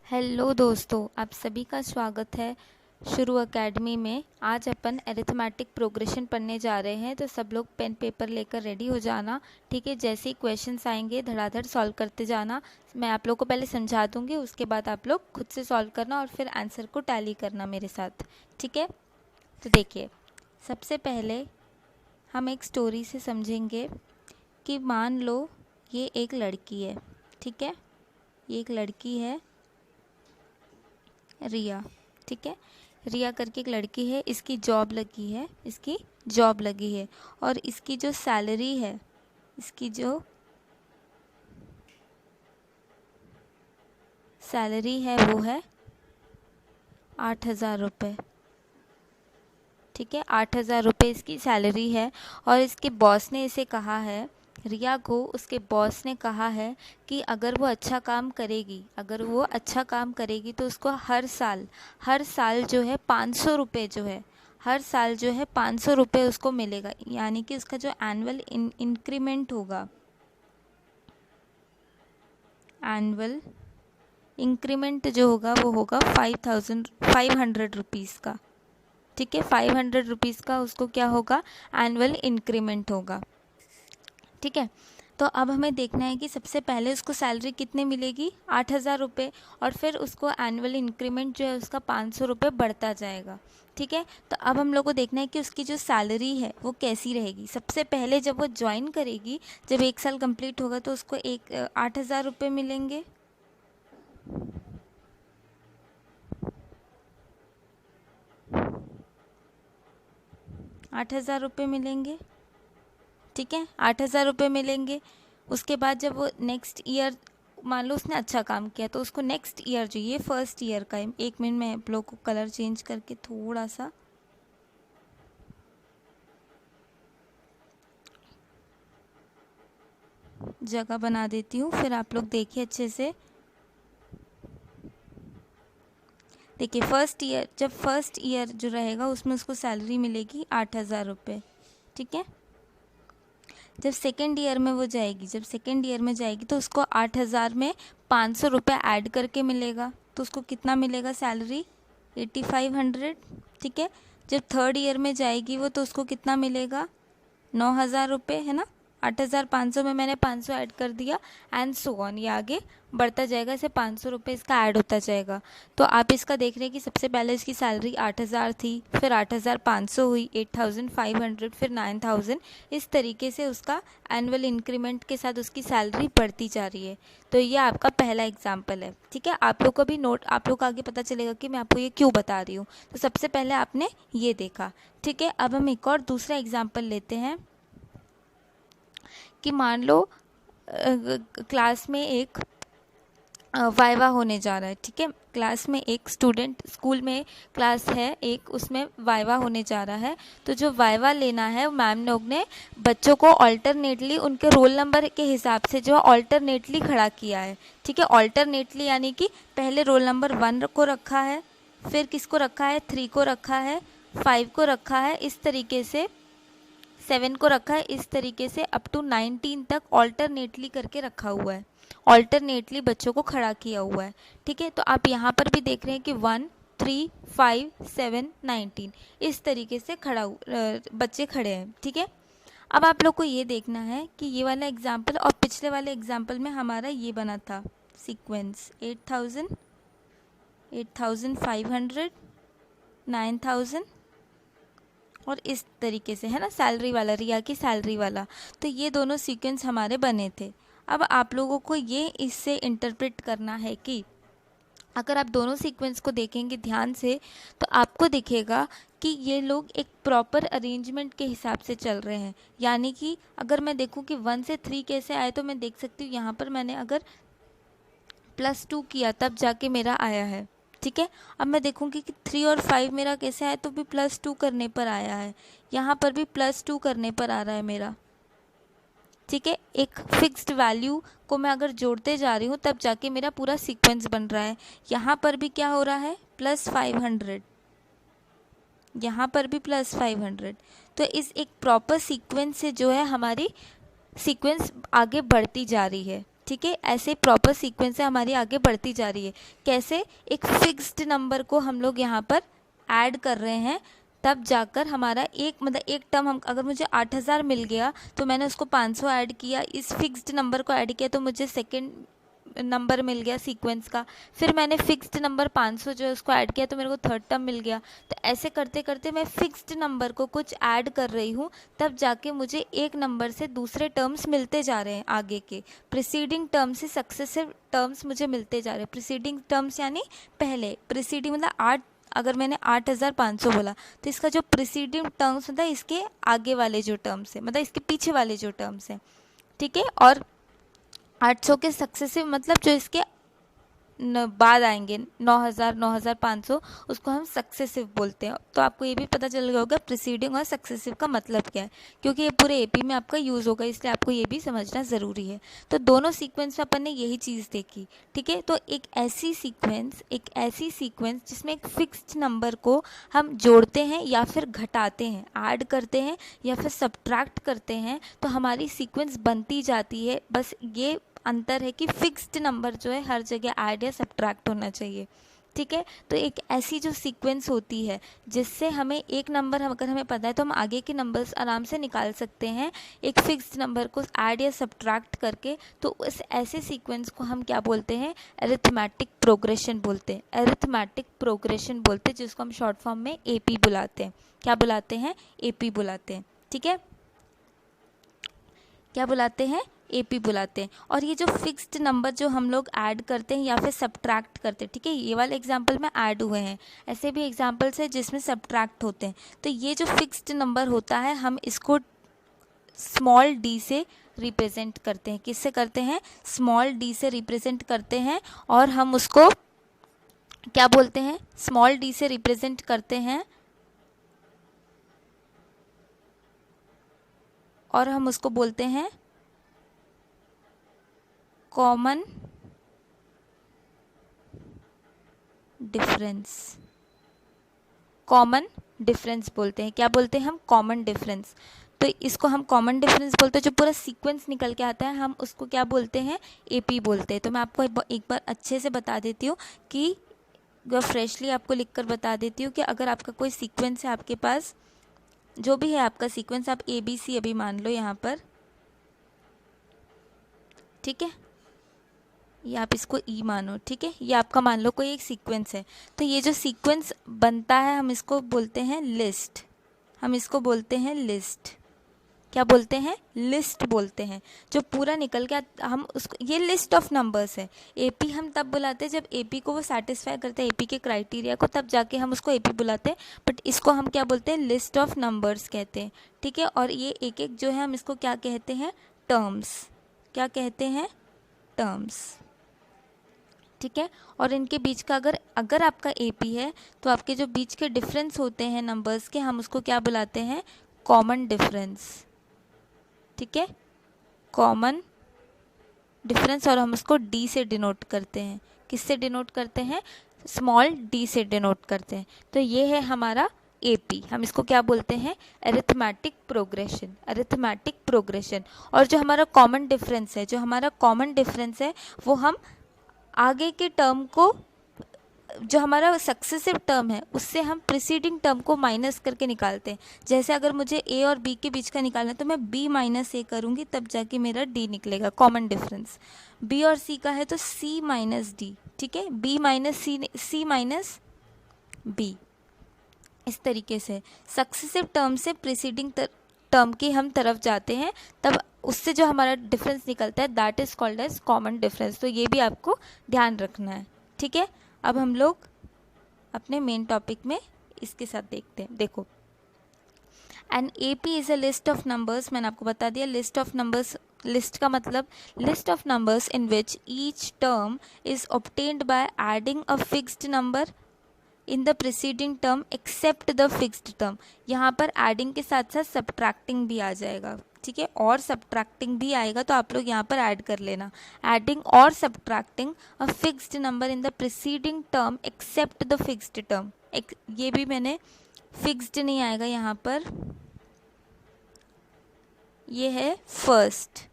Hello दोस्तों, आप सभी का स्वागत है शुरू एकेडमी में। आज अपन अरिथमेटिक प्रोग्रेशन पढ़ने जा रहे हैं, तो सब लोग पेन पेपर लेकर रेडी हो जाना। ठीक है, जैसे ही क्वेश्चंस आएंगे धड़ाधड़ सॉल्व करते जाना। मैं आप लोग को पहले समझा दूंगी, उसके बाद आप लोग खुद से सॉल्व करना और फिर आंसर को टैली करना मेरे साथ। ठीक है, तो देखिए, सबसे पहले हम एक स्टोरी से समझेंगे कि मान लो ये एक लड़की है। ठीक है, ये एक लड़की है रिया। ठीक है, रिया करके एक लड़की है, इसकी जॉब लगी है, और इसकी जो सैलरी है, इसकी जो सैलरी है वो है 8,000 रुपये। ठीक है, 8,000 रुपये इसकी सैलरी है और इसके बॉस ने इसे कहा है, रिया को उसके बॉस ने कहा है कि अगर वो अच्छा काम करेगी तो उसको हर साल जो है 500 रुपये उसको मिलेगा। यानी कि उसका जो एनुअल इंक्रीमेंट होगा, एनुअल इंक्रीमेंट जो होगा वो होगा 500 रुपीज़ का। ठीक है, 500 रुपीज़ का उसको क्या होगा, एनुअल इंक्रीमेंट होगा। ठीक है, तो अब हमें देखना है कि सबसे पहले उसको सैलरी कितने मिलेगी, 8,000 रुपये, और फिर उसको एनुअल इंक्रीमेंट जो है उसका 500 रुपये बढ़ता जाएगा। ठीक है, तो अब हम लोग को देखना है कि उसकी जो सैलरी है वो कैसी रहेगी। सबसे पहले जब वो ज्वाइन करेगी, जब 1 साल कंप्लीट होगा तो उसको 8,000 रुपये मिलेंगे। ठीक है, 8,000 रुपये मिलेंगे। उसके बाद जब वो नेक्स्ट ईयर, मान लो उसने अच्छा काम किया, तो उसको नेक्स्ट ईयर जो ये फर्स्ट ईयर का है, 1 मिनट में आप लोग को कलर चेंज करके थोड़ा सा जगह बना देती हूँ, फिर आप लोग देखिए अच्छे से। देखिए, जब फर्स्ट ईयर जो रहेगा उसमें उसको सैलरी मिलेगी 8,000 रुपये। ठीक है, जब सेकेंड ईयर में जाएगी तो उसको 8,000 में 500 रुपये ऐड करके मिलेगा, तो उसको कितना मिलेगा सैलरी, 8,500। ठीक है, जब थर्ड ईयर में जाएगी वो, तो उसको कितना मिलेगा, 9,000 रुपये, है ना। 8,500 में मैंने 500 ऐड कर दिया, एंड सो ऑन, ये आगे बढ़ता जाएगा, इसे 500 रुपये इसका ऐड होता जाएगा। तो आप इसका देख रहे हैं कि सबसे पहले इसकी सैलरी 8,000 थी, फिर 8,500 हुई, 8,500, फिर 9,000। इस तरीके से उसका एनुअल इंक्रीमेंट के साथ उसकी सैलरी बढ़ती जा रही है। तो ये आपका पहला एग्जाम्पल है। ठीक है, आप लोग को भी आप लोग को आगे पता चलेगा कि मैं आपको ये क्यों बता रही हूँ। तो सबसे पहले आपने ये देखा। ठीक है, अब हम एक और दूसरा एग्जाम्पल लेते हैं कि मान लो क्लास में एक वाइवा होने जा रहा है। ठीक है, क्लास में एक स्कूल में क्लास है एक, उसमें वाइवा होने जा रहा है। तो जो वाइवा लेना है, मैम लोग ने बच्चों को ऑल्टरनेटली उनके रोल नंबर के हिसाब से जो ऑल्टरनेटली खड़ा किया है। ठीक है, ऑल्टरनेटली यानी कि पहले रोल नंबर 1 को रखा है, फिर किसको रखा है, 3 को रखा है, 5 को रखा है, इस तरीके से 7 को रखा है, इस तरीके से अप टू 19 तक ऑल्टरनेटली करके रखा हुआ है, ऑल्टरनेटली बच्चों को खड़ा किया हुआ है। ठीक है, तो आप यहाँ पर भी देख रहे हैं कि 1, 3, 5, 7, 19 इस तरीके से बच्चे खड़े हैं। ठीक है, अब आप लोग को ये देखना है कि ये वाला एग्जाम्पल और पिछले वाले एग्जाम्पल में हमारा ये बना था सीक्वेंस, 8,000, 8,500, 9,000 और इस तरीके से, है ना, सैलरी वाला, रिया की सैलरी वाला। तो ये दोनों सीक्वेंस हमारे बने थे। अब आप लोगों को ये इससे इंटरप्रेट करना है कि अगर आप दोनों सीक्वेंस को देखेंगे ध्यान से, तो आपको दिखेगा कि ये लोग एक प्रॉपर अरेंजमेंट के हिसाब से चल रहे हैं। यानी कि अगर मैं देखूं कि 1 से 3 कैसे आए, तो मैं देख सकती हूँ यहाँ पर मैंने अगर +2 किया तब जाके मेरा आया है। ठीक है, अब मैं देखूंगी कि 3 और 5 मेरा कैसे आया, तो भी +2 करने पर आया है, यहाँ पर भी +2 करने पर आ रहा है मेरा। ठीक है, एक फिक्स्ड वैल्यू को मैं अगर जोड़ते जा रही हूँ तब जाके मेरा पूरा सीक्वेंस बन रहा है। यहाँ पर भी क्या हो रहा है, +500, यहाँ पर भी +500। तो इस एक प्रॉपर सीक्वेंस से जो है हमारी सीक्वेंस आगे बढ़ती जा रही है। ठीक है, ऐसे प्रॉपर सीक्वेंस से हमारी आगे बढ़ती जा रही है। कैसे? एक फिक्स्ड नंबर को हम लोग यहाँ पर ऐड कर रहे हैं, तब जाकर हमारा एक टर्म, हम अगर मुझे 8000 मिल गया तो मैंने उसको 500 ऐड किया, इस फिक्स्ड नंबर को ऐड किया तो मुझे सेकेंड नंबर मिल गया सीक्वेंस का। फिर मैंने फिक्स्ड नंबर 500 जो है उसको ऐड किया तो मेरे को थर्ड टर्म मिल गया। तो ऐसे करते करते मैं फिक्स्ड नंबर को कुछ ऐड कर रही हूँ, तब जाके मुझे एक नंबर से दूसरे टर्म्स मिलते जा रहे हैं। आगे के प्रीसीडिंग टर्म से सक्सेसिव टर्म्स मुझे मिलते जा रहे हैं। प्रीसीडिंग टर्म्स यानी पहले प्रीसीडिंग मतलब 8, अगर मैंने 8500 बोला तो इसका जो प्रीसीडिंग टर्म्स मतलब इसके आगे वाले जो टर्म्स है, मतलब इसके पीछे वाले जो टर्म्स हैं, ठीक है। और 800 के सक्सेसिव मतलब जो इसके बाद आएंगे 9000 9500, उसको हम सक्सेसिव बोलते हैं। तो आपको ये भी पता चल गया होगा प्रीसीडिंग और सक्सेसिव का मतलब क्या है, क्योंकि ये पूरे एपी में आपका यूज़ होगा, इसलिए आपको ये भी समझना ज़रूरी है। तो दोनों सीक्वेंस में अपन ने यही चीज़ देखी, ठीक है। तो एक ऐसी सीक्वेंस जिसमें एक फिक्स्ड नंबर को हम जोड़ते हैं या फिर घटाते हैं, ऐड करते हैं या फिर सब्ट्रैक्ट करते हैं, तो हमारी सीक्वेंस बनती जाती है। बस ये अंतर है कि फिक्स्ड नंबर जो है हर जगह ऐड या सब्ट्रैक्ट होना चाहिए, ठीक है। तो एक ऐसी जो सीक्वेंस होती है जिससे हमें एक नंबर अगर हमें पता है तो हम आगे के नंबर्स आराम से निकाल सकते हैं एक फिक्स्ड नंबर को ऐड या सब्ट्रैक्ट करके। तो उस ऐसे सीक्वेंस को हम क्या बोलते हैं? अरिथमेटिक प्रोग्रेशन बोलते हैं। अरिथमेटिक प्रोग्रेशन बोलते हैं, जिसको हम शॉर्ट फॉर्म में एपी बुलाते हैं। क्या बुलाते हैं? एपी बुलाते हैं, ठीक है। क्या बुलाते हैं? एपी बुलाते हैं। और ये जो फिक्स्ड नंबर जो हम लोग ऐड करते हैं या फिर सब्ट्रैक्ट करते हैं, ठीक है, ये वाले एग्जांपल में ऐड हुए हैं, ऐसे भी एग्जांपल्स है जिसमें सब्ट्रैक्ट होते हैं। तो ये जो फिक्स्ड नंबर होता है हम इसको स्मॉल डी से रिप्रेजेंट करते हैं। किससे करते हैं? स्मॉल डी से रिप्रेजेंट करते हैं। और हम उसको क्या बोलते हैं? स्मॉल डी से रिप्रेजेंट करते हैं और हम उसको बोलते हैं कॉमन डिफरेंस। कॉमन डिफरेंस बोलते हैं। क्या बोलते हैं हम? Common difference. तो इसको हम कॉमन डिफरेंस बोलते हैं। जो पूरा सीक्वेंस निकल के आता है हम उसको क्या बोलते हैं? एपी बोलते हैं। तो मैं आपको एक बार अच्छे से बता देती हूँ कि फ्रेशली आपको लिख कर बता देती हूँ कि अगर आपका कोई सीक्वेंस है, आपके पास जो भी है आपका सीक्वेंस, आप ABC अभी मान लो यहाँ पर, ठीक है, या आप इसको ई मानो, ठीक है, ये आपका मान लो कोई एक सीक्वेंस है। तो ये जो सीक्वेंस बनता है हम इसको बोलते हैं लिस्ट। हम इसको बोलते हैं लिस्ट। क्या बोलते हैं? लिस्ट बोलते हैं। जो पूरा निकल के हम उसको, ये लिस्ट ऑफ नंबर्स है। एपी हम तब बुलाते हैं जब एपी को वो सेटिस्फाई करते हैं, एपी के क्राइटेरिया को, तब जाके हम उसको एपी बुलाते हैं। बट इसको हम क्या बोलते हैं? लिस्ट ऑफ नंबर्स कहते हैं, ठीक है। और ये एक एक जो है हम इसको क्या कहते हैं? टर्म्स। क्या कहते हैं? टर्म्स, ठीक है। और इनके बीच का अगर आपका एपी है तो आपके जो बीच के डिफरेंस होते हैं नंबर्स के, हम उसको क्या बुलाते हैं? कॉमन डिफरेंस, ठीक है, कॉमन डिफरेंस। और हम उसको डी से डिनोट करते हैं। किससे डिनोट करते हैं? स्मॉल डी से डिनोट करते हैं। तो ये है हमारा एपी। हम इसको क्या बोलते हैं? Arithmetic progression. Arithmetic progression. और जो हमारा कॉमन डिफरेंस है, वो हम आगे के टर्म को, जो हमारा सक्सेसिव टर्म है उससे हम प्रीसीडिंग टर्म को माइनस करके निकालते हैं। जैसे अगर मुझे ए और बी के बीच का निकालना है तो मैं बी माइनस ए करूँगी, तब जाके मेरा डी निकलेगा, कॉमन डिफरेंस। बी और सी का है तो सी माइनस डी, ठीक है, बी माइनस सी माइनस बी। इस तरीके से सक्सेसिव टर्म से प्रीसीडिंग टर्म की हम तरफ जाते हैं, तब उससे जो हमारा डिफरेंस निकलता है that is called as common difference. तो ये भी आपको ध्यान रखना है, ठीक है। अब हम लोग अपने मेन टॉपिक में इसके साथ देखते हैं। देखो, an AP is a list of numbers. मैंने आपको बता दिया लिस्ट ऑफ नंबर्स। लिस्ट का मतलब list of numbers in which each term is obtained by adding a fixed number in the preceding term except the fixed term. यहाँ पर adding के साथ साथ सब्ट्रैक्टिंग भी आ जाएगा, ठीक है, और सब्ट्रैक्टिंग भी आएगा, तो आप लोग यहाँ पर ऐड कर लेना। एडिंग और subtracting a fixed number in the preceding term except the fixed term. ये भी मैंने फिक्स्ड नहीं आएगा यहाँ पर, ये है first,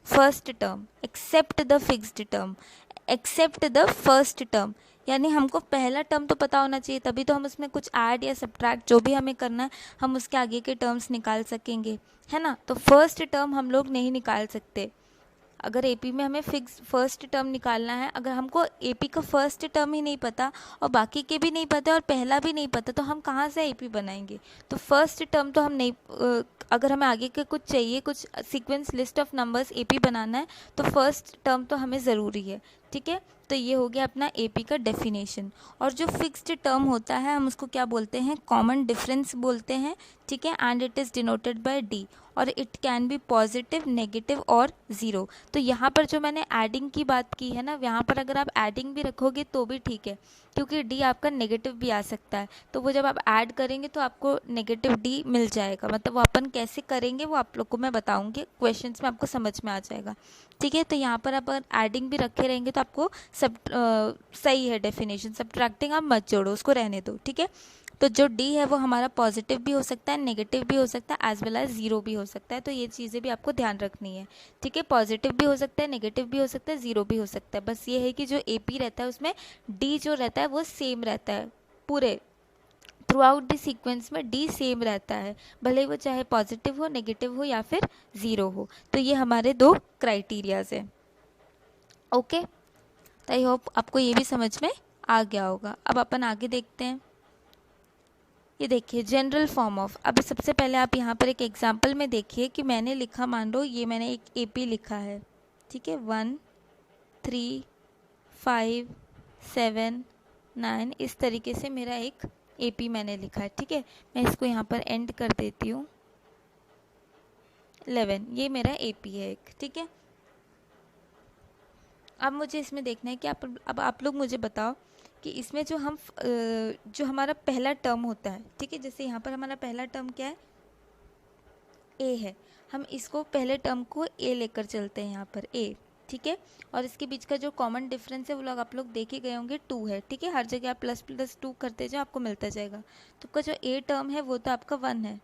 first term, except the fixed term, except the first term, यानी हमको पहला टर्म तो पता होना चाहिए, तभी तो हम उसमें कुछ ऐड या सब्ट्रैक्ट जो भी हमें करना है हम उसके आगे के टर्म्स निकाल सकेंगे, है ना। तो फर्स्ट टर्म हम लोग नहीं निकाल सकते। अगर एपी में हमें फिक्स फर्स्ट टर्म निकालना है, अगर हमको एपी का फर्स्ट टर्म ही नहीं पता और बाकी के भी नहीं पता और पहला भी नहीं पता, तो हम कहाँ से एपी बनाएंगे। तो फर्स्ट टर्म तो हम नहीं, अगर हमें आगे के कुछ चाहिए, कुछ sequence list of numbers AP बनाना है, तो फर्स्ट टर्म तो हमें ज़रूरी है, ठीक है। तो ये हो गया अपना एपी का डेफिनेशन। और जो फिक्स्ड टर्म होता है हम उसको क्या बोलते हैं, कॉमन डिफरेंस बोलते हैं, ठीक है। And it is denoted by D, और it can be positive, negative और ज़ीरो। तो यहाँ पर जो मैंने एडिंग की बात की है ना, यहाँ पर अगर आप एडिंग भी रखोगे तो भी ठीक है, क्योंकि डी आपका नेगेटिव भी आ सकता है। तो वो जब आप ऐड करेंगे तो आपको नेगेटिव डी मिल जाएगा, मतलब वो अपन कैसे करेंगे वो आप लोग को मैं बताऊँगी, क्वेश्चंस में आपको समझ में आ जाएगा, ठीक है। तो यहाँ पर आप अगर एडिंग भी रखे रहेंगे तो आपको सब सही है डेफिनेशन, सब्ट्रैक्टिंग आप मत जोड़ो, उसको रहने दो, ठीक है। तो जो डी है वो हमारा पॉजिटिव भी हो सकता है, नेगेटिव भी हो सकता है, एज वेल एज ज़ीरो भी हो सकता है। तो ये चीज़ें भी आपको ध्यान रखनी है, ठीक है। पॉजिटिव भी हो सकता है, नेगेटिव भी हो सकता है, ज़ीरो भी हो सकता है। बस ये है कि जो एपी रहता है उसमें डी जो रहता है वो सेम रहता है, पूरे थ्रू आउट द सीक्वेंस में डी सेम रहता है, भले वो चाहे पॉजिटिव हो, नेगेटिव हो या फिर ज़ीरो हो। तो ये हमारे दो क्राइटेरियाज हैं, ओके। तो आई होप आपको ये भी समझ में आ गया होगा। अब अपन आगे देखते हैं। ये देखिए जनरल फॉर्म ऑफ, अब सबसे पहले आप यहाँ पर एक एग्जांपल में देखिए कि मैंने लिखा, मान लो ये मैंने एक एपी लिखा है, ठीक है, 1 3 5 7 9, इस तरीके से मेरा एक एपी मैंने लिखा है, ठीक है। मैं इसको यहाँ पर एंड कर देती हूँ, 11, ये मेरा एपी है एक, ठीक है। अब मुझे इसमें देखना है कि अब आप लोग मुझे बताओ कि इसमें जो हम जो हमारा पहला टर्म होता है, ठीक है, जैसे यहाँ पर हमारा पहला टर्म क्या है, ए है, हम इसको पहले टर्म को ए लेकर चलते हैं यहाँ पर ए, ठीक है। और इसके बीच का जो कॉमन डिफरेंस है वो लोग आप लोग देख ही गए होंगे, 2 है, ठीक है। हर जगह आप प्लस प्लस 2 करते जाओ, आपको मिलता जाएगा। तो आपका जो ए टर्म है वो तो आपका 1 है,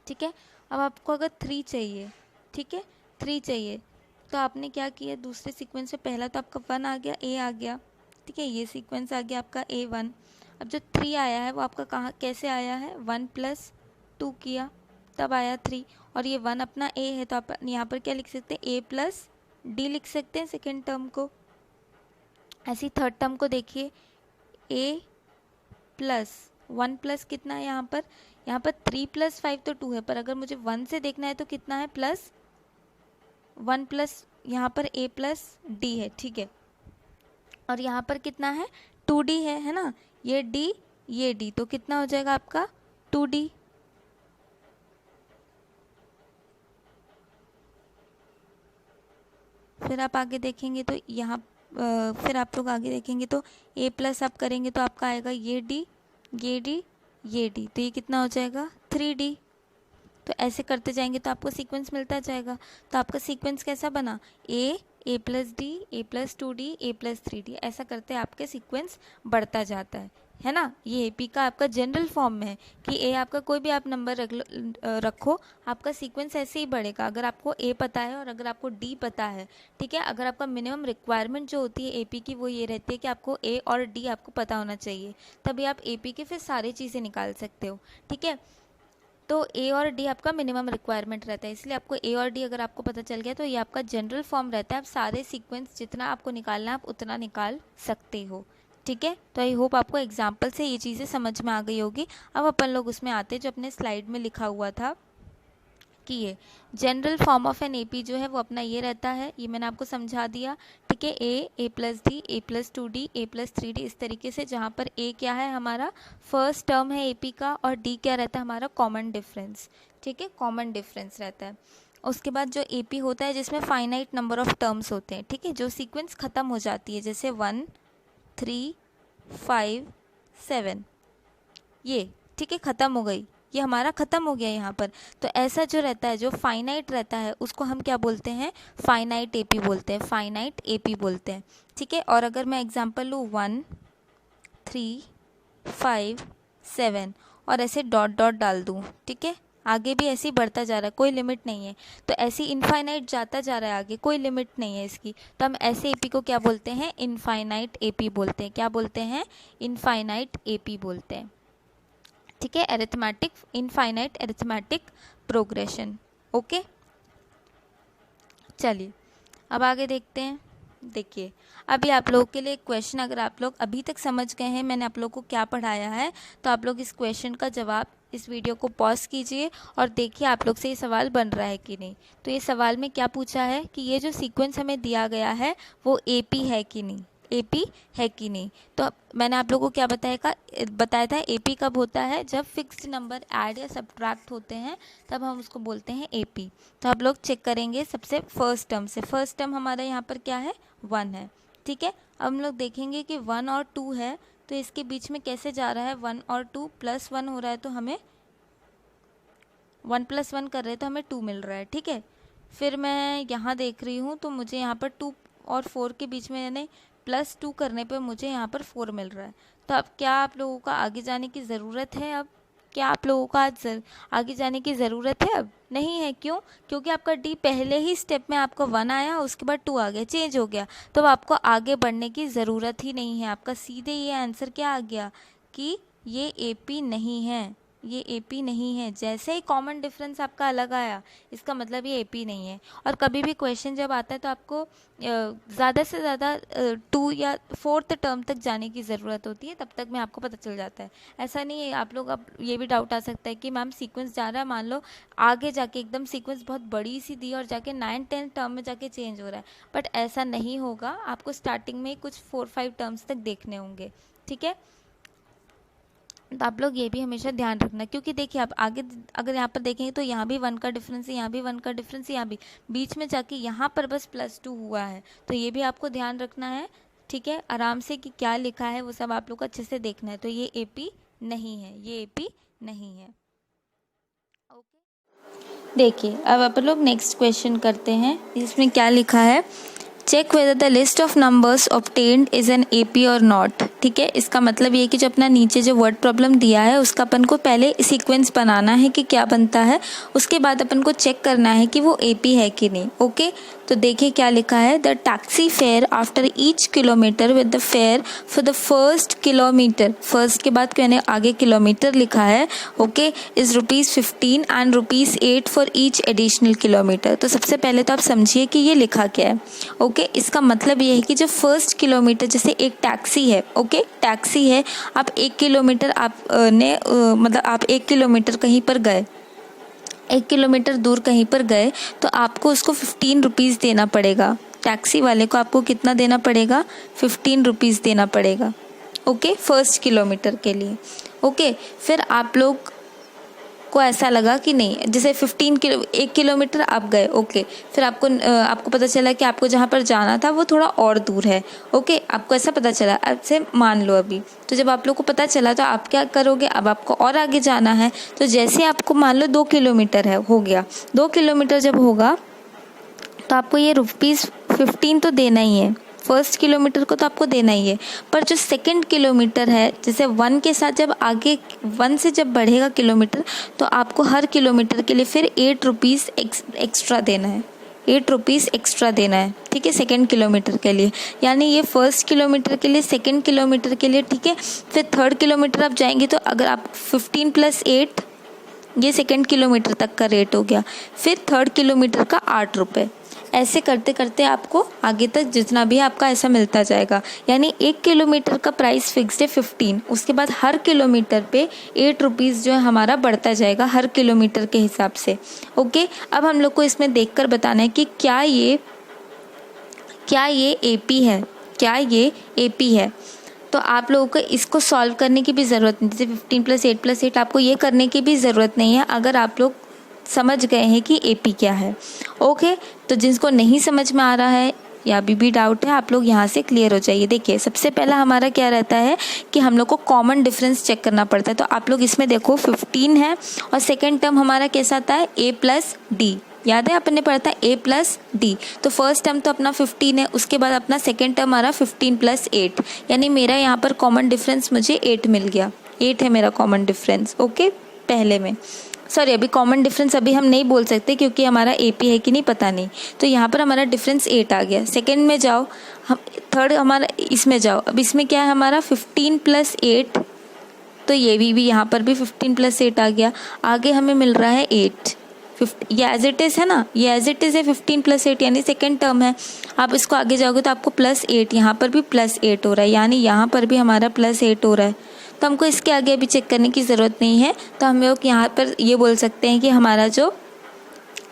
ठीक है। अब आपको अगर 3 चाहिए, ठीक है, 3 चाहिए, तो आपने क्या किया, दूसरे सीक्वेंस में पहला तो आपका 1 आ गया, ए आ गया, ठीक है, ये सीक्वेंस आ गया आपका A1। अब जो 3 आया है वो आपका कहाँ कैसे आया है, 1 + 2 किया तब आया 3, और ये 1 अपना A है, तो आप यहाँ पर क्या लिख सकते हैं, A + D लिख सकते हैं सेकेंड टर्म को। ऐसी थर्ड टर्म को देखिए, A + 1 + कितना है यहाँ पर, 3 + 5 तो 2 है, पर अगर मुझे 1 से देखना है तो कितना है, +1 + यहाँ पर A + D है, ठीक है। और यहाँ पर कितना है, 2D है ना, ये D ये D, तो कितना हो जाएगा आपका 2D। फिर आप आगे देखेंगे तो यहाँ फिर आप लोग आगे देखेंगे तो A + आप करेंगे तो आपका आएगा ये D ये D ये D, तो ये कितना हो जाएगा 3D। तो ऐसे करते जाएंगे तो आपको सीक्वेंस मिलता जाएगा। तो आपका सीक्वेंस कैसा बना, A + D A + 2D A + 3D, ऐसा करते आपके सीक्वेंस बढ़ता जाता है ना। ये एपी का आपका जनरल फॉर्म में है कि ए आपका कोई भी आप नंबर रखो, आपका सीक्वेंस ऐसे ही बढ़ेगा अगर आपको ए पता है और अगर आपको डी पता है, ठीक है। अगर आपका मिनिमम रिक्वायरमेंट जो होती है एपी की वो ये रहती है कि आपको ए और डी आपको पता होना चाहिए, तभी आप एपी के फिर सारी चीज़ें निकाल सकते हो, ठीक है। तो ए और डी आपका मिनिमम रिक्वायरमेंट रहता है, इसलिए आपको ए और डी अगर आपको पता चल गया तो ये आपका जनरल फॉर्म रहता है। आप सारे सीक्वेंस जितना आपको निकालना है आप उतना निकाल सकते हो, ठीक है। तो आई होप आपको एग्जाम्पल से ये चीज़ें समझ में आ गई होगी। अब अपन लोग उसमें आते जो अपने स्लाइड में लिखा हुआ था कि ये general form of an AP जो है वो अपना ये रहता है, ये मैंने आपको समझा दिया, ठीक है। ए + D A + 2D A + 3D, इस तरीके से, जहाँ पर ए क्या है हमारा फर्स्ट टर्म है एपी का और डी क्या रहता है हमारा कॉमन डिफरेंस, ठीक है, कॉमन डिफरेंस रहता है। उसके बाद जो एपी होता है जिसमें फाइनाइट नंबर ऑफ टर्म्स होते हैं, ठीक है, जो सीक्वेंस ख़त्म हो जाती है, जैसे 1 3 5 7, ये ठीक है ख़त्म हो गई, ये हमारा ख़त्म हो गया यहाँ पर। तो ऐसा जो रहता है जो फाइनाइट रहता है उसको हम क्या बोलते हैं, फाइनाइट एपी बोलते हैं, फाइनाइट एपी बोलते हैं, ठीक है। और अगर मैं एग्जांपल लूँ 1 3 5 7 और ऐसे डॉट डॉट डाल दूँ, ठीक है, आगे भी ऐसे ही बढ़ता जा रहा है, कोई लिमिट नहीं है। तो ऐसे इनफाइनाइट जाता जा रहा है आगे, कोई लिमिट नहीं है इसकी। तो हम ऐसे एपी को क्या बोलते हैं? इनफाइनाइट एपी बोलते हैं। क्या बोलते हैं? इनफाइनाइट एपी बोलते हैं। ठीक है, arithmetic, infinite arithmetic progression. Okay, चलिए अब आगे देखते हैं। देखिए, अभी आप लोगों के लिए क्वेश्चन, अगर आप लोग अभी तक समझ गए हैं मैंने आप लोगों को क्या पढ़ाया है, तो आप लोग इस क्वेश्चन का जवाब, इस वीडियो को पॉज कीजिए और देखिए आप लोग से ये सवाल बन रहा है कि नहीं। तो ये सवाल में क्या पूछा है कि ये जो सीक्वेंस हमें दिया गया है वो एपी है कि नहीं, एपी है कि नहीं। तो मैंने आप लोगों को क्या बताया था, एपी कब होता है? जब फिक्स्ड नंबर ऐड या सब्ट्रैक्ट होते हैं तब हम उसको बोलते हैं एपी। तो आप लोग चेक करेंगे सबसे फर्स्ट टर्म से। फर्स्ट टर्म हमारा यहाँ पर क्या है? 1 है। ठीक है, अब हम लोग देखेंगे कि 1 और 2 है, तो इसके बीच में कैसे जा रहा है? 1 और 2 +1 हो रहा है, तो हमें 1 + 1 कर रहे हैं तो हमें 2 मिल रहा है। ठीक है, फिर मैं यहाँ देख रही हूँ तो मुझे यहाँ पर 2 और 4 के बीच में यानी +2 करने पे मुझे यहाँ पर 4 मिल रहा है। तो अब क्या आप लोगों का आगे जाने की ज़रूरत है? अब क्या आप लोगों का आगे जाने की ज़रूरत है? अब नहीं है। क्यों? क्योंकि आपका डी पहले ही स्टेप में आपका 1 आया, उसके बाद 2 आ गया, चेंज हो गया। तो अब आपको आगे बढ़ने की ज़रूरत ही नहीं है। आपका सीधे ये आंसर क्या आ गया कि ये एपी नहीं है, ये एपी नहीं है। जैसे ही कॉमन डिफरेंस आपका अलग आया, इसका मतलब ये एपी नहीं है। और कभी भी क्वेश्चन जब आता है तो आपको ज़्यादा से ज़्यादा 2 या 4th टर्म तक जाने की ज़रूरत होती है, तब तक में आपको पता चल जाता है। ऐसा नहीं है। आप लोग, अब ये भी डाउट आ सकता है कि मैम सीक्वेंस जा रहा है, मान लो आगे जाके एकदम सीक्वेंस बहुत बड़ी सी दी और जाके 9-10 टर्म में जाके चेंज हो रहा है, बट ऐसा नहीं होगा। आपको स्टार्टिंग में कुछ 4-5 टर्म्स तक देखने होंगे। ठीक है, तो आप लोग ये भी हमेशा ध्यान रखना, क्योंकि देखिए आप आगे अगर यहाँ पर देखेंगे तो यहाँ भी 1 का डिफरेंस है, यहाँ भी 1 का डिफरेंस है, यहाँ भी बीच में जाके यहाँ पर बस +2 हुआ है। तो ये भी आपको ध्यान रखना है। ठीक है, आराम से कि क्या लिखा है वो सब आप लोग को अच्छे से देखना है। तो ये एपी नहीं है, ये एपी नहीं है। ओके, देखिए अब आप लोग नेक्स्ट क्वेश्चन करते हैं। इसमें क्या लिखा है? Check whether the list of numbers obtained is an AP और नॉट। ठीक है, इसका मतलब ये कि जो अपना नीचे जो वर्ड प्रॉब्लम दिया है उसका अपन को पहले सीक्वेंस बनाना है कि क्या बनता है, उसके बाद अपन को चेक करना है कि वो एपी है कि नहीं। ओके, तो देखिए क्या लिखा है? The taxi fare after each kilometre with the fair for the first kilometre, first के बाद मैंने आगे किलोमीटर लिखा है, okay, is ₹15 and ₹8 for each additional kilometre. तो सबसे पहले तो आप समझिए कि ये लिखा क्या है। ओके, इसका मतलब ये है कि जो फर्स्ट किलोमीटर, जैसे एक टैक्सी है, ओके, टैक्सी है, आप 1 किलोमीटर आपने मतलब आप 1 किलोमीटर कहीं पर गए, 1 किलोमीटर दूर कहीं पर गए, तो आपको उसको 15 रुपीज़ देना पड़ेगा। टैक्सी वाले को आपको कितना देना पड़ेगा? 15 रुपीज़ देना पड़ेगा। ओके, फर्स्ट किलोमीटर के लिए। ओके, फिर आप लोग को ऐसा लगा कि नहीं, जैसे 1 किलोमीटर आप गए, ओके, फिर आपको पता चला कि आपको जहाँ पर जाना था वो थोड़ा और दूर है। ओके, आपको ऐसा पता चला, अब से मान लो अभी, तो जब आप लोग को पता चला तो आप क्या करोगे? अब आपको और आगे जाना है, तो जैसे आपको मान लो 2 किलोमीटर है, हो गया 2 किलोमीटर जब होगा तो आपको ये ₹15 तो देना ही है। फर्स्ट किलोमीटर को तो आपको देना ही है, पर जो सेकंड किलोमीटर है, जैसे 1 के साथ जब आगे 1 से जब बढ़ेगा किलोमीटर, तो आपको हर किलोमीटर के लिए फिर 8 रुपीज़ एक्स्ट्रा देना है, 8 रुपीज़ एक्स्ट्रा देना है। ठीक है, सेकंड किलोमीटर के लिए, यानी ये फर्स्ट किलोमीटर के लिए, सेकंड किलोमीटर के लिए। ठीक है, फिर थर्ड किलोमीटर आप जाएंगे तो अगर आप 15 + 8, ये सेकंड किलोमीटर तक का रेट हो गया, फिर थर्ड किलोमीटर का 8 रुपये। ऐसे करते करते आपको आगे तक जितना भी आपका ऐसा मिलता जाएगा। यानी 1 किलोमीटर का प्राइस फिक्स्ड है 15, उसके बाद हर किलोमीटर पे 8 रुपीज़ जो है हमारा बढ़ता जाएगा हर किलोमीटर के हिसाब से। ओके, अब हम लोग को इसमें देखकर बताना है कि क्या ये एपी है, क्या ये एपी है। तो आप लोगों को इसको सॉल्व करने की भी ज़रूरत नहीं, जैसे 15 + 8 + 8 आपको ये करने की भी ज़रूरत नहीं है, अगर आप लोग समझ गए हैं कि एपी क्या है। ओके, तो जिसको नहीं समझ में आ रहा है या अभी भी डाउट है, आप लोग यहाँ से क्लियर हो जाइए। देखिए, सबसे पहला हमारा क्या रहता है कि हम लोग को कॉमन डिफरेंस चेक करना पड़ता है। तो आप लोग इसमें देखो 15 है और सेकेंड टर्म हमारा कैसा आता है? a + d। याद है अपन ने पढ़ा था a + d। तो फर्स्ट टर्म तो अपना 15 है, उसके बाद अपना सेकेंड टर्म आ रहा 15 + 8, यानी मेरा यहाँ पर कॉमन डिफरेंस मुझे 8 मिल गया। 8 है मेरा कॉमन डिफरेंस। ओके, पहले में सॉरी, अभी कॉमन डिफरेंस अभी हम नहीं बोल सकते क्योंकि हमारा AP है कि नहीं पता नहीं। तो यहाँ पर हमारा डिफरेंस 8 आ गया। सेकेंड में जाओ, हम थर्ड हमारा इसमें जाओ। अब इसमें क्या है हमारा 15 + 8, तो ये भी यहाँ पर भी 15 + 8 आ गया। आगे हमें मिल रहा है 8, ये एज इट इज़ है ना, ये एज इट इज़ है 15 + 8 यानी सेकेंड टर्म है। आप इसको आगे जाओगे तो आपको +8, यहाँ पर भी +8 हो रहा है, यानी यहाँ पर भी हमारा +8 हो रहा है। तो हमको इसके आगे अभी चेक करने की ज़रूरत नहीं है। तो हम लोग यहाँ पर ये बोल सकते हैं कि हमारा जो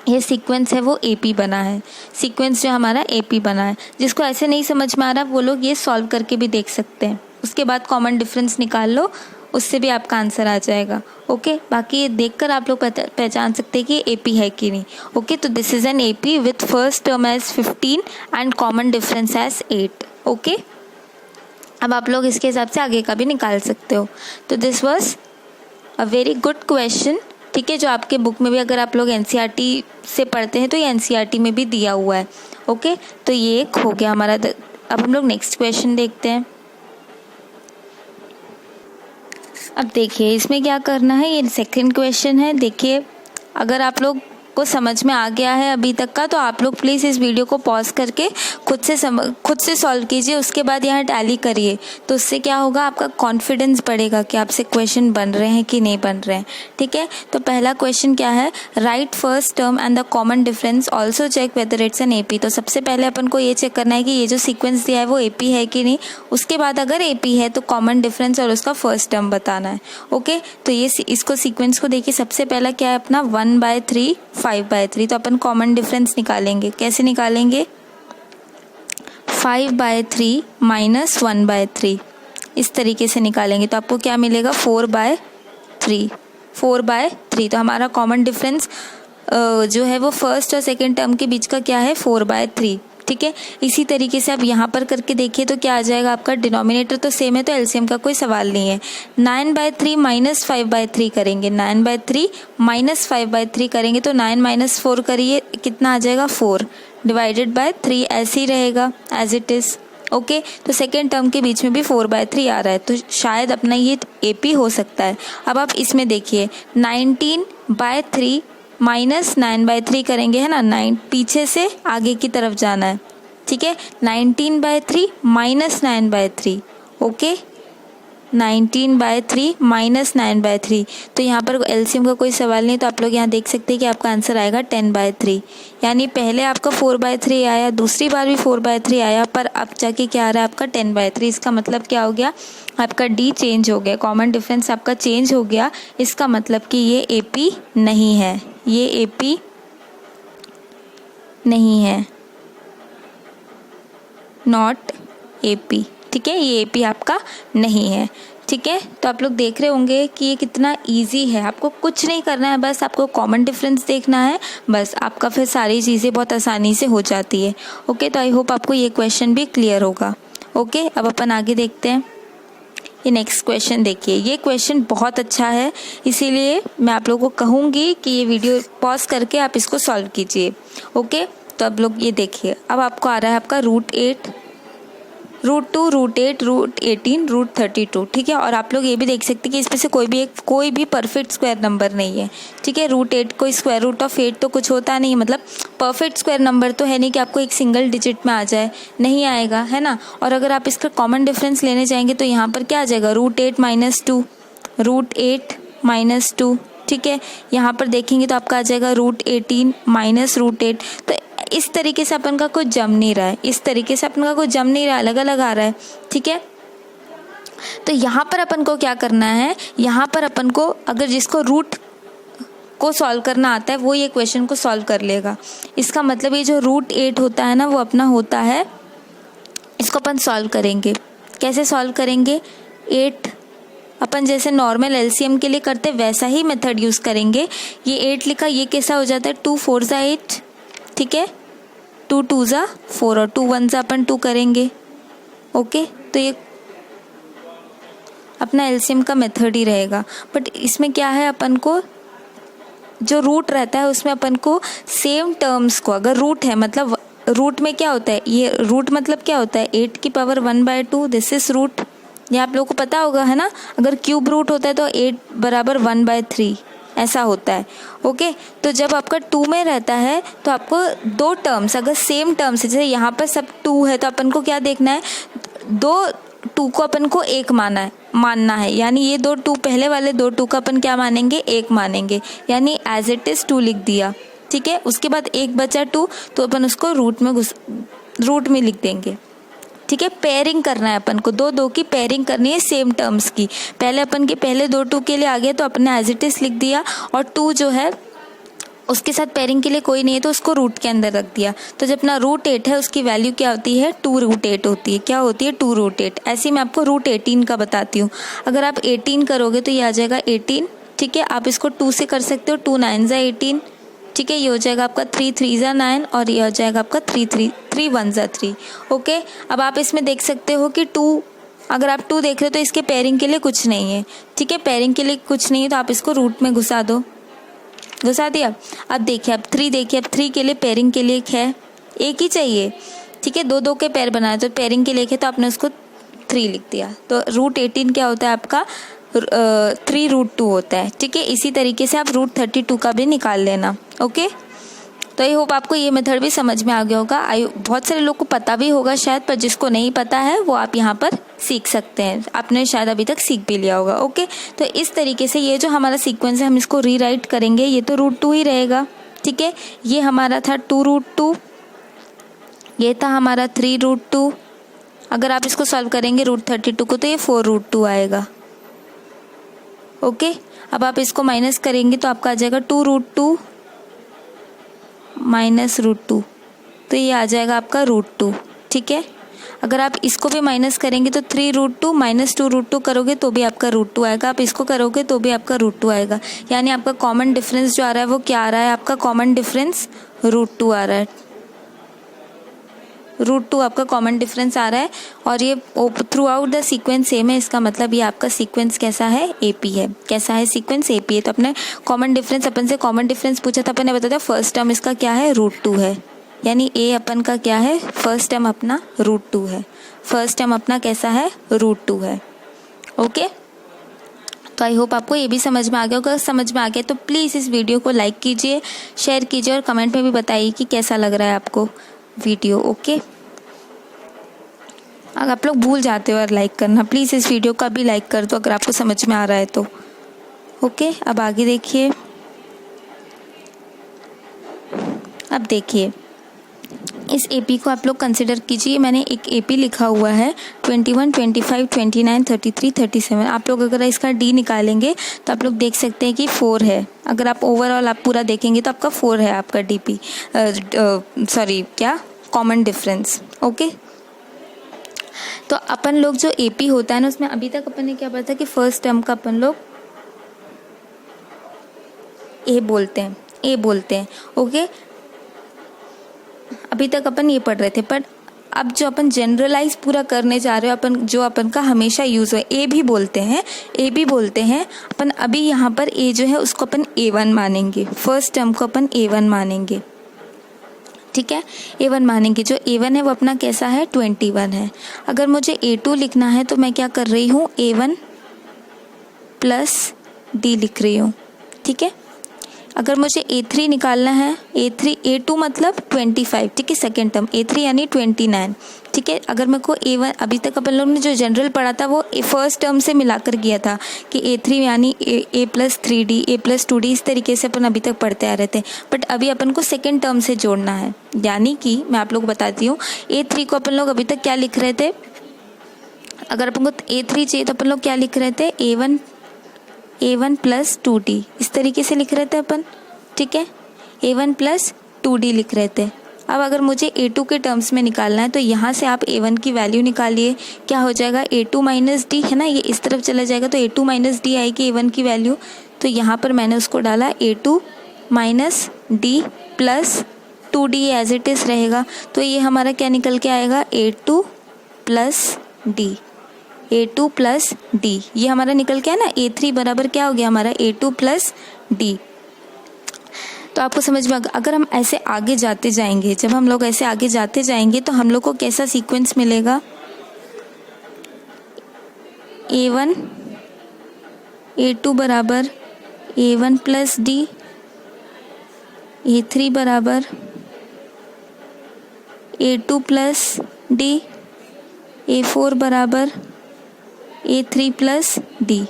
ये सीक्वेंस है वो AP बना है, सीक्वेंस जो हमारा AP बना है। जिसको ऐसे नहीं समझ में आ रहा वो लोग ये सॉल्व करके भी देख सकते हैं। उसके बाद कॉमन डिफरेंस निकाल लो, उससे भी आपका आंसर आ जाएगा। ओके, बाकी ये देखकर आप लोग पहचान सकते हैं कि AP है कि नहीं। ओके, तो this is an AP with first term as 15 and common difference as 8। Okay, अब आप लोग इसके हिसाब से आगे का भी निकाल सकते हो। तो this was a very good question, ठीक है, जो आपके बुक में भी अगर आप लोग NCERT से पढ़ते हैं तो ये NCERT में भी दिया हुआ है। ओके, तो ये एक हो गया हमारा। अब हम लोग नेक्स्ट क्वेश्चन देखते हैं। अब देखिए इसमें क्या करना है, ये सेकंड क्वेश्चन है। देखिए अगर आप लोग को समझ में आ गया है अभी तक का, तो आप लोग प्लीज़ इस वीडियो को पॉज करके खुद से सॉल्व कीजिए। उसके बाद यहाँ टैली करिए, तो उससे क्या होगा, आपका कॉन्फिडेंस बढ़ेगा कि आपसे क्वेश्चन बन रहे हैं कि नहीं बन रहे हैं। ठीक है, तो पहला क्वेश्चन क्या है, write first term and the common difference, also check whether it's an AP। तो सबसे पहले अपन को ये चेक करना है कि ये जो सीक्वेंस दिया है वो AP है कि नहीं। उसके बाद अगर AP है तो कॉमन डिफरेंस और उसका फर्स्ट टर्म बताना है। ओके, तो ये इसको सीक्वेंस को देखिए, सबसे पहला क्या है अपना 1/3 5/3। तो अपन कॉमन डिफरेंस निकालेंगे, कैसे निकालेंगे, 5/3 माइनस 1/3, इस तरीके से निकालेंगे। तो आपको क्या मिलेगा 4/3, 4/3। तो हमारा कॉमन डिफरेंस जो है वो फर्स्ट और सेकेंड टर्म के बीच का क्या है 4/3। ठीक है, इसी तरीके से आप यहाँ पर करके देखिए तो क्या आ जाएगा, आपका डिनोमिनेटर तो सेम है तो LCM का कोई सवाल नहीं है। 9/3 माइनस 5/3 करेंगे, 9/3 माइनस 5/3 करेंगे तो 9 - 4 करिए, कितना आ जाएगा 4 डिवाइडेड बाय 3, ऐसे ही रहेगा एज इट इज़। ओके, तो सेकेंड टर्म के बीच में भी 4/3 आ रहा है, तो शायद अपना ये AP हो सकता है। अब आप इसमें देखिए 19/3 माइनस 9/3 करेंगे, है ना, 9 पीछे से आगे की तरफ जाना है। ठीक है, 19/3 माइनस 9/3। Okay, 19/3 minus 9/3। तो यहाँ पर LCM का कोई सवाल नहीं, तो आप लोग यहाँ देख सकते हैं कि आपका आंसर आएगा 10/3। यानी पहले आपका 4/3 आया, दूसरी बार भी 4/3 आया, पर अब जाके क्या आ रहा है आपका 10/3। इसका मतलब क्या हो गया, आपका D चेंज हो गया, कॉमन डिफरेंस आपका चेंज हो गया। इसका मतलब कि ये AP नहीं है, ये AP नहीं है, नॉट AP। ठीक है, ये AP आपका नहीं है। ठीक है, तो आप लोग देख रहे होंगे कि ये कितना इजी है, आपको कुछ नहीं करना है, बस आपको कॉमन डिफरेंस देखना है, बस आपका फिर सारी चीज़ें बहुत आसानी से हो जाती है। ओके, तो आई होप आपको ये क्वेश्चन भी क्लियर होगा। ओके, अब अपन आगे देखते हैं। ये नेक्स्ट क्वेश्चन देखिए, ये क्वेश्चन बहुत अच्छा है, इसीलिए मैं आप लोगों को कहूँगी कि ये वीडियो पॉज करके आप इसको सॉल्व कीजिए। ओके, तो अब लोग ये देखिए, अब आपको आ रहा है आपका √8, √2, √8, √18, √32। ठीक है, और आप लोग ये भी देख सकते हैं कि इसमें से कोई भी परफेक्ट स्क्वायर नंबर नहीं है। ठीक है, √8 कोई स्क्वायर रूट ऑफ 8 तो कुछ होता नहीं, मतलब परफेक्ट स्क्वायर नंबर तो है नहीं कि आपको एक सिंगल डिजिट में आ जाए, नहीं आएगा, है ना। और अगर आप इसका कॉमन डिफरेंस लेने जाएंगे तो यहाँ पर क्या आ जाएगा, √8 - 2, √8 - 2। ठीक है, यहाँ पर देखेंगे तो आपका आ जाएगा √18 - √8। तो इस तरीके से अपन का कोई जम नहीं रहा है, इस तरीके से अपन का कोई जम नहीं रहा है, अलग अलग आ रहा है। ठीक है, तो यहाँ पर अपन को क्या करना है, यहाँ पर अपन को अगर जिसको रूट को सॉल्व करना आता है वो ये क्वेश्चन को सॉल्व कर लेगा। इसका मतलब ये जो √8 होता है ना वो अपना होता है, इसको अपन सॉल्व करेंगे। कैसे सॉल्व करेंगे, 8 अपन जैसे नॉर्मल LCM के लिए करते वैसा ही मेथड यूज़ करेंगे। ये 8 लिखा, ये कैसा हो जाता है 2 4 ज़ा 8। ठीक है, 2 2 ज़ा 4 और 2 1 ज़ा अपन 2 करेंगे। ओके, तो ये अपना LCM का मेथड ही रहेगा। बट इसमें क्या है, अपन को जो रूट रहता है उसमें अपन को सेम टर्म्स को, अगर रूट है मतलब रूट में क्या होता है, ये रूट मतलब क्या होता है 8 की पावर 1/2, दिस इज रूट। ये आप लोगों को पता होगा, है ना। अगर क्यूब रूट होता है तो 8 = 1/3, ऐसा होता है। ओके, तो जब आपका 2 में रहता है तो आपको 2 टर्म्स अगर सेम टर्म्स है, जैसे यहाँ पर सब 2 है तो अपन को क्या देखना है, 2 को अपन को 1 मानना है, यानी ये 2 पहले वाले 2 का अपन क्या मानेंगे, 1 मानेंगे, यानी एज इट इज़ 2 लिख दिया। ठीक है, उसके बाद 1 बचा 2 तो अपन उसको रूट में लिख देंगे। ठीक है, पेयरिंग करना है अपन को, 2 की पेयरिंग करनी है सेम टर्म्स की। पहले अपन के पहले 2 के लिए आ गया तो अपने एज इट इज़ लिख दिया, और 2 जो है उसके साथ पेयरिंग के लिए कोई नहीं है तो उसको रूट के अंदर रख दिया। तो जब अपना √8 है उसकी वैल्यू क्या होती है, 2√8 होती है। क्या होती है, 2√8। ऐसे ही मैं आपको √18 का बताती हूँ। अगर आप 18 करोगे तो ये आ जाएगा 18। ठीक है, आप इसको 2 से कर सकते हो, 2 9 ज़ा 18। ठीक है, ये हो जाएगा आपका 3 3 ज़ा 9 और ये हो जाएगा आपका 3 1 ज़ा 3। ओके, अब आप इसमें देख सकते हो कि 2, अगर आप 2 देख रहे हो तो इसके पेयरिंग के लिए कुछ नहीं है। ठीक है, पेयरिंग के लिए कुछ नहीं है तो आप इसको रूट में घुसा दो, घुसा दिया। अब देखिए, अब 3 देखिए, अब 3 के लिए पेयरिंग के लिए एक है, एक ही चाहिए। ठीक है, 2 के पेयर बनाए तो पेयरिंग के लिए है तो आपने उसको 3 लिख दिया। तो √18 क्या होता है आपका, 3√2 होता है। ठीक है, इसी तरीके से आप √32 का भी निकाल लेना। ओके, तो आई होप आपको ये मेथड भी समझ में आ गया होगा। बहुत सारे लोग को पता भी होगा शायद, पर जिसको नहीं पता है वो आप यहाँ पर सीख सकते हैं। आपने शायद अभी तक सीख भी लिया होगा। ओके, तो इस तरीके से ये जो हमारा सीक्वेंस है हम इसको रीराइट करेंगे। ये तो √2 ही रहेगा। ठीक है, ये हमारा था 2√2, ये था हमारा 3√2। अगर आप इसको सॉल्व करेंगे √32 को तो ये 4√2 आएगा। ओके, अब आप इसको माइनस करेंगे तो आपका आ जाएगा 2√2 माइनस √2, तो ये आ जाएगा आपका √2। ठीक है, अगर आप इसको भी माइनस करेंगे तो 3√2 माइनस 2√2 करोगे तो भी आपका √2 आएगा। आप इसको करोगे तो भी आपका √2 आएगा। यानी आपका कॉमन डिफरेंस जो आ रहा है वो क्या आ रहा है, आपका कॉमन डिफरेंस √2 आ रहा है। √2 आपका कॉमन डिफरेंस आ रहा है और ये through out the sequence same है। इसका मतलब ये आपका सीक्वेंस कैसा है, AP है। कैसा है सीक्वेंस, AP है। तो अपने कॉमन डिफरेंस, अपन से कॉमन डिफरेंस पूछा था, अपन ने बताया फर्स्ट टर्म इसका क्या है, √2 है। यानी A अपन का क्या है, फर्स्ट टर्म अपना √2 है। फर्स्ट टर्म अपना कैसा है, √2 है। ओके, तो आई होप आपको ये भी समझ में आ गया होगा। समझ में आ गया तो प्लीज़ इस वीडियो को लाइक कीजिए, शेयर कीजिए और कमेंट में भी बताइए कि कैसा लग रहा है आपको वीडियो। ओके, अगर आप लोग भूल जाते हो और लाइक करना, प्लीज़ इस वीडियो का भी लाइक कर दो अगर आपको समझ में आ रहा है तो। ओके, अब आगे देखिए। अब देखिए, इस AP को आप लोग कंसिडर कीजिए। मैंने एक AP लिखा हुआ है 21, 25, 29, 33, 37। आप लोग अगर इसका D निकालेंगे तो आप लोग देख सकते हैं कि 4 है। अगर आप ओवरऑल आप पूरा देखेंगे तो आपका 4 है आपका DP, कॉमन डिफरेंस। ओके, तो अपन लोग जो AP होता है ना, उसमें अभी तक अपन ने क्या पढ़ा था कि फर्स्ट टर्म का अपन लोग A बोलते हैं। ओके, अभी तक अपन ये पढ़ रहे थे, पर अब जो अपन जनरलाइज पूरा करने जा रहे हो, अपन का हमेशा यूज़ हो, A भी बोलते हैं अपन। अभी यहाँ पर A जो है उसको अपन A1 मानेंगे, फर्स्ट टर्म को अपन A1 मानेंगे। ठीक है, A1 मानेंगे। जो A1 है वो अपना कैसा है, 21 है। अगर मुझे A2 लिखना है तो मैं क्या कर रही हूँ, A1 प्लस D लिख रही हूँ। ठीक है, अगर मुझे A3 निकालना है, A2 मतलब 25। ठीक है, सेकेंड टर्म A3 यानी 29। ठीक है, अगर मेरे को A1, अभी तक अपन लोग ने जो जनरल पढ़ा था वो फर्स्ट टर्म से मिलाकर किया था कि A3 यानी A plus 3D, A plus 2D, इस तरीके से अपन अभी तक पढ़ते आ रहे थे। बट अभी अपन को सेकेंड टर्म से जोड़ना है। यानी कि मैं आप लोग को बताती हूँ, A3 को अपन लोग अभी तक क्या लिख रहे थे, अगर अपन को A3 चाहिए तो अपन लोग क्या लिख रहे थे, A1 प्लस 2D, इस तरीके से लिख रहे थे अपन। ठीक है, A1 प्लस 2D लिख रहे थे। अब अगर मुझे A2 के टर्म्स में निकालना है तो यहाँ से आप A1 की वैल्यू निकालिए। क्या हो जाएगा, A2 माइनस D है ना, ये इस तरफ चला जाएगा तो A2 माइनस D आएगी A1 की वैल्यू। तो यहाँ पर मैंने उसको डाला A2 minus D plus 2D as it is रहेगा। तो ये हमारा क्या निकल के आएगा, A2 plus D, A2 plus D। ये हमारा निकल के है ना, A3 बराबर क्या हो गया हमारा, A2 प्लस D। तो आपको समझ में, अगर हम ऐसे आगे जाते जाएंगे, जब हम लोग ऐसे आगे जाते जाएंगे तो हम लोग को कैसा सीक्वेंस मिलेगा, A1 A2 बराबर A1 प्लस D, A3 बराबर A2 प्लस D, A4 बराबर A3 प्लस D,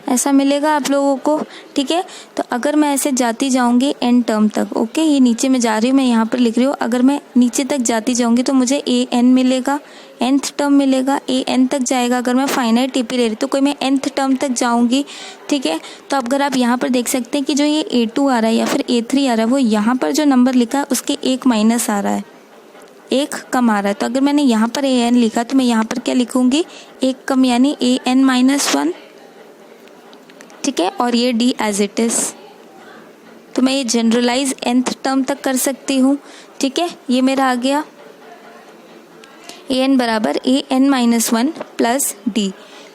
ऐसा मिलेगा आप लोगों को। ठीक है, तो अगर मैं ऐसे जाती जाऊंगी n टर्म तक, ओके, ये नीचे में जा रही हूँ, मैं यहाँ पर लिख रही हूँ, अगर मैं नीचे तक जाती जाऊंगी तो मुझे an मिलेगा, nth टर्म मिलेगा, an तक जाएगा। अगर मैं फाइनाइट टीपी ले रही तो कोई मैं nth टर्म तक जाऊंगी। ठीक है, तो अगर आप यहाँ पर देख सकते हैं कि जो ये A2 आ रहा है या फिर A3 आ रहा है, वो यहाँ पर जो नंबर लिखा है उसके एक माइनस आ रहा है, एक कम आ रहा है। तो अगर मैंने यहाँ पर an लिखा तो मैं यहाँ पर क्या लिखूंगी, एक कम, यानी an-1। ठीक है, और ये D एज इट इज़, तो मैं ये जनरलाइज nth टर्म तक कर सकती हूँ। ठीक है, ये मेरा आ गया an बराबर an-1 प्लस D।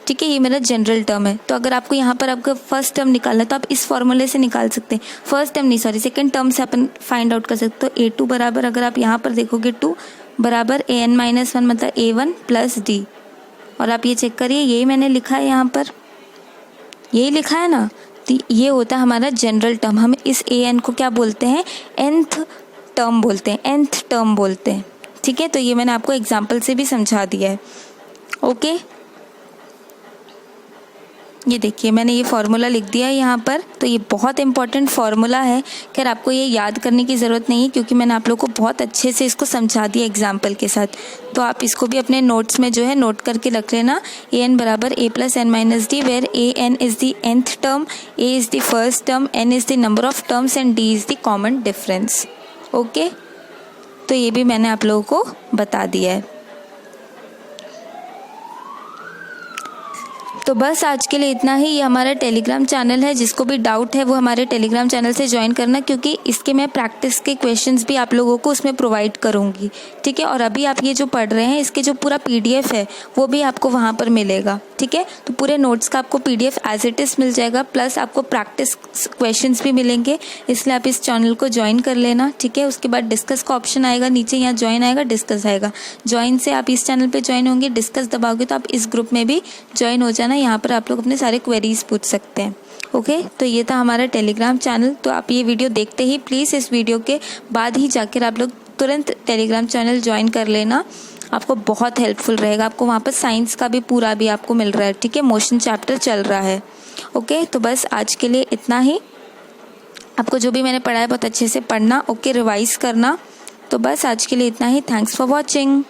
ठीक है, ये मेरा जनरल टर्म है। तो अगर आपको यहाँ पर आपका फर्स्ट टर्म निकालना है तो आप इस फॉर्मूले से निकाल सकते हैं, फर्स्ट टर्म नहीं सॉरी सेकंड टर्म से अपन फाइंड आउट कर सकते हो। A2 बराबर, अगर आप यहाँ पर देखोगे 2 बराबर an-1 मतलब A1 प्लस D, और आप ये चेक करिए, यही मैंने लिखा है यहाँ पर, यही लिखा है ना। तो ये होता है हमारा जनरल टर्म। हम इस an को क्या बोलते हैं, nth टर्म बोलते हैं, nth टर्म बोलते हैं। ठीक है, तो ये मैंने आपको एग्जाम्पल से भी समझा दिया है। ओके, ये देखिए मैंने ये फार्मूला लिख दिया है यहाँ पर, तो ये बहुत इंपॉर्टेंट फार्मूला है। खैर आपको ये याद करने की ज़रूरत नहीं है क्योंकि मैंने आप लोगों को बहुत अच्छे से इसको समझा दिया एग्जाम्पल के साथ। तो आप इसको भी अपने नोट्स में जो है नोट करके रख लेना। an बराबर a plus n minus D, where an is the nth term, a is the first term, n is the number of terms and d is the common difference. Okay, तो ये भी मैंने आप लोगों को बता दिया है। तो बस आज के लिए इतना ही। ये हमारा टेलीग्राम चैनल है, जिसको भी डाउट है वो हमारे टेलीग्राम चैनल से ज्वाइन करना, क्योंकि इसके मैं प्रैक्टिस के क्वेश्चंस भी आप लोगों को उसमें प्रोवाइड करूँगी। ठीक है, और अभी आप ये जो पढ़ रहे हैं इसके जो पूरा PDF है वो भी आपको वहाँ पर मिलेगा। ठीक है, तो पूरे नोट्स का आपको PDF एज इट इज़ मिल जाएगा, प्लस आपको प्रैक्टिस क्वेश्चंस भी मिलेंगे, इसलिए आप इस चैनल को ज्वाइन कर लेना। ठीक है, उसके बाद डिस्कस का ऑप्शन आएगा नीचे, यहाँ ज्वाइन आएगा, डिस्कस आएगा। ज्वाइन से आप इस चैनल पर ज्वाइन होंगे, डिस्कस दबाओगे तो आप इस ग्रुप में भी ज्वाइन हो जाना। यहाँ पर आप लोग अपने सारे क्वेरीज पूछ सकते हैं। ओके, तो ये था हमारा टेलीग्राम चैनल। तो आप ये वीडियो देखते ही प्लीज़ इस वीडियो के बाद ही जाकर आप लोग तुरंत टेलीग्राम चैनल ज्वाइन कर लेना, आपको बहुत हेल्पफुल रहेगा। आपको वहाँ पर साइंस का भी पूरा भी आपको मिल रहा है। ठीक है, मोशन चैप्टर चल रहा है। ओके, तो बस आज के लिए इतना ही। आपको जो भी मैंने पढ़ा है बहुत अच्छे से पढ़ना, ओके, रिवाइज करना। तो बस आज के लिए इतना ही। Thanks for watching.